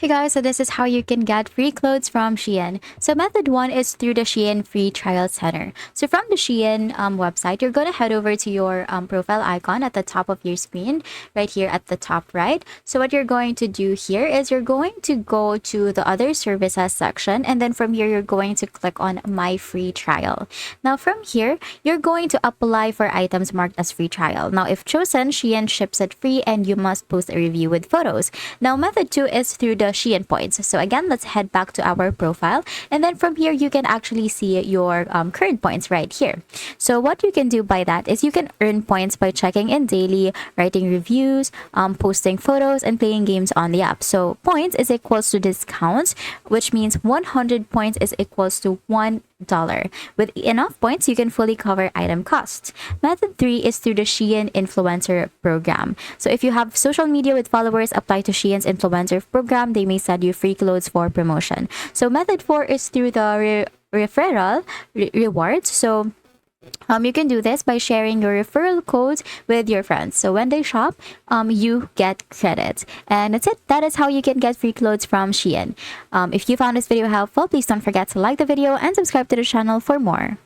Hey guys, so this is how you can get free clothes from Shein. So method one is through the Shein free trial center. So from the Shein website, you're going to head over to your profile icon at the top of your screen, right here at the top right. So what you're going to do here is you're going to go to the other services section, and then from here, you're going to click on my free trial. Now from here, you're going to apply for items marked as free trial. Now if chosen, Shein ships it free and you must post a review with photos. Now method two is through the Shein points. So again, let's head back to our profile, and then from here you can actually see your current points right here. So what you can do by that is you can earn points by checking in daily, writing reviews, posting photos, and playing games on the app. So points is equals to discounts, which means 100 points is equals to $1. With enough points, you can fully cover item costs. Method 3 is through the Shein influencer program. So if you have social media with followers, apply to Shein's influencer program. They may send you free clothes for promotion. So method 4 is through the referral rewards. So you can do this by sharing your referral codes with your friends. So when they shop, you get credit. And that's it. That is how you can get free clothes from Shein. If you found this video helpful, please don't forget to like the video and subscribe to the channel for more.